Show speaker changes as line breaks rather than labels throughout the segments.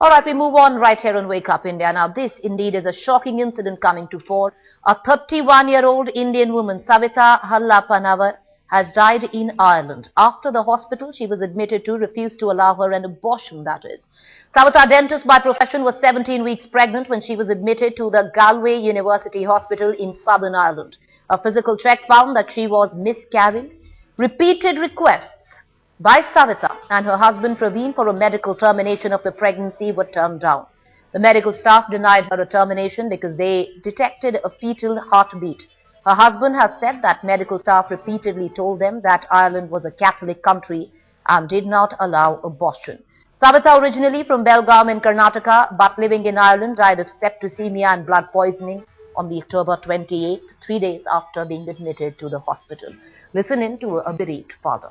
All right, we move on right here on Wake Up India. Now, this indeed is a shocking incident coming to fore. A 31-year-old Indian woman, Savita Halappanavar, has died in Ireland. After the hospital she was admitted to refused to allow her an abortion, that is. Savita, dentist by profession, was 17 weeks pregnant when she was admitted to the Galway University Hospital in Southern Ireland. A physical check found that she was miscarrying. Repeated requests by Savita and her husband Praveen for a medical termination of the pregnancy were turned down. The medical staff denied her a termination because they detected a fetal heartbeat. Her husband has said that medical staff repeatedly told them that Ireland was a Catholic country and did not allow abortion. Savita, originally from Belgaum in Karnataka but living in Ireland, died of septicemia and blood poisoning on the October 28th, 3 days after being admitted to the hospital. Listen in to a bereaved father.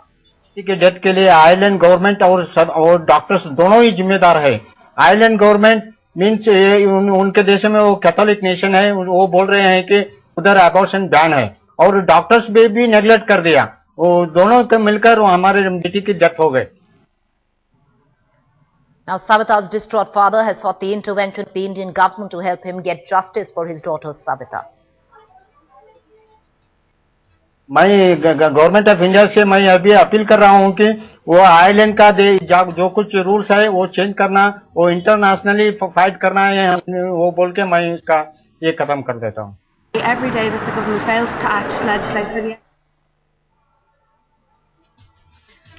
की death के लिए Ireland government और doctors दोनों ही जिम्मेदार है। Ireland government means उनके देश में वो कैथोलिक नेशन है, वो बोल रहे हैं कि उधर अबॉर्शन बैन है और डॉक्टर्स भी नेग्लेक्ट कर दिया। वो दोनों के मिलकर हमारे बेटी की डेथ हो गई।
Now, Savita's distraught father has sought the intervention of the Indian government to help him get justice for his daughter Savita.
मैं गवर्नमेंट ऑफ इंडिया से मैं अभी अपील कर रहा हूं कि वो आयरलैंड का जो कुछ रूल्स है वो चेंज करना, वो इंटरनेशनली फाइट करना है, वो बोल के मैं इसका ये खत्म कर देता हूं।
Every day that the government fails to act legislatively.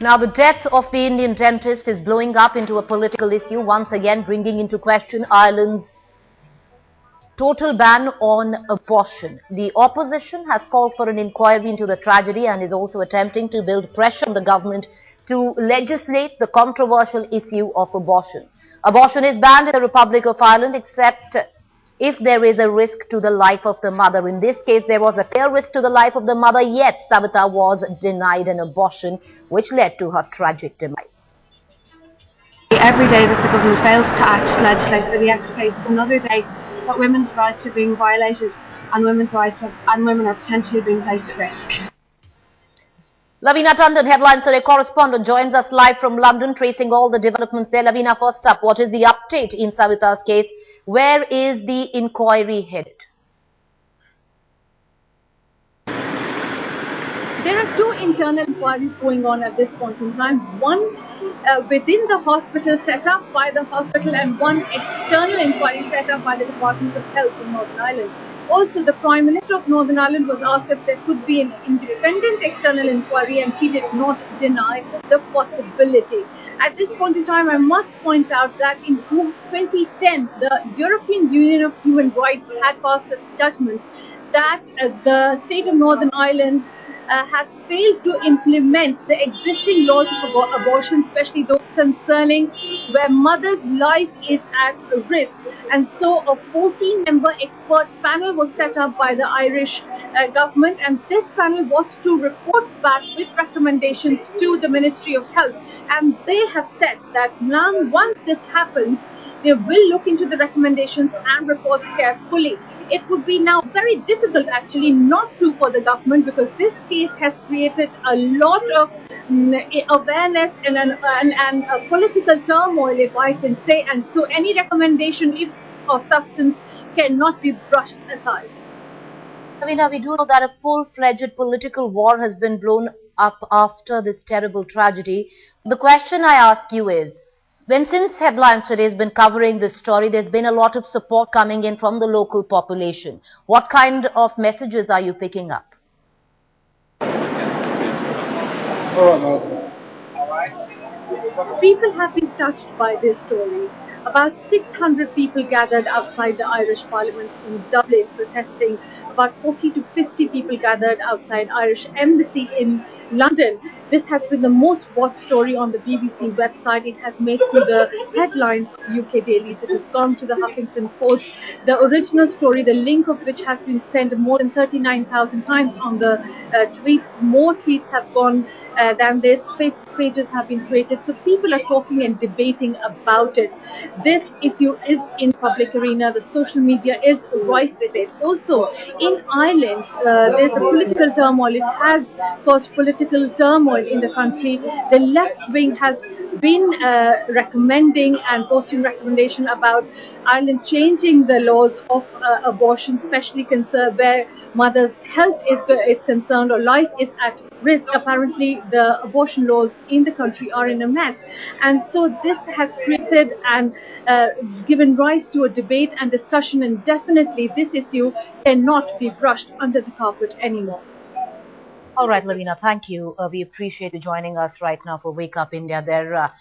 Now, the death of the Indian dentist is blowing up into a political issue, once again bringing into question Ireland's total ban on abortion. The opposition has called for an inquiry into the tragedy and is also attempting to build pressure on the government to legislate the controversial issue of abortion. Abortion is banned in the Republic of Ireland except if there is a risk to the life of the mother. In this case, there was a clear risk to the life of the mother, yet Savita was denied an abortion, which led to her tragic demise.
Every day that the government fails to act legislatively is another day that women's rights are being violated and women's rights and women are potentially being placed at risk.
Lavina Tandon, Headlines Today correspondent, joins us live from London, tracing all the developments there. Lavina, first up, what is the update in Savita's case? Where is the inquiry headed?
There are two internal inquiries going on at this point in time. One within the hospital set up by the hospital and one external inquiry set up by the Department of Health in Northern Ireland. Also, the Prime Minister of Northern Ireland was asked if there could be an independent external inquiry and he did not deny the possibility. At this point in time, I must point out that in 2010, the European Union of Human Rights had passed a judgment that the state of Northern Ireland has failed to implement the existing laws of abortion, especially those concerning where mother's life is at risk. And so a 14-member expert panel was set up by the Irish government, and this panel was to report back with recommendations to the Ministry of Health. And they have said that now once this happens, they will look into the recommendations and reports carefully. It would be now very difficult actually not to for the government, because this case has created a lot of awareness and a political turmoil, if I can say, and so any recommendation, if of substance, cannot be brushed aside.
Savita, we do know that a full-fledged political war has been blown up after this terrible tragedy. The question I ask you is, since Headlines Today has been covering this story, there's been a lot of support coming in from the local population. What kind of messages are you picking up?
People have been touched by this story. About 600 people gathered outside the Irish Parliament in Dublin protesting. About 40 to 50 people gathered outside Irish Embassy in London. This has been the most watched story on the BBC website. It has made through the headlines of UK dailies. It has gone to the Huffington Post. The original story, the link of which has been sent more than 39,000 times on the tweets. More tweets have gone than this. Facebook pages have been created. So people are talking and debating about it. This issue is in public arena. The social media is rife with it. Also, in Ireland, there's a political turmoil. It has caused political turmoil in the country. The left wing has been recommending and posting recommendation about Ireland changing the laws of abortion, especially where mother's health is concerned or life is at risk. Apparently, the abortion laws in the country are in a mess, and so this has created and given rise to a debate and discussion. And definitely, this issue cannot be brushed under the carpet anymore.
All right, Lavina, thank you. We appreciate you joining us right now for Wake Up India. There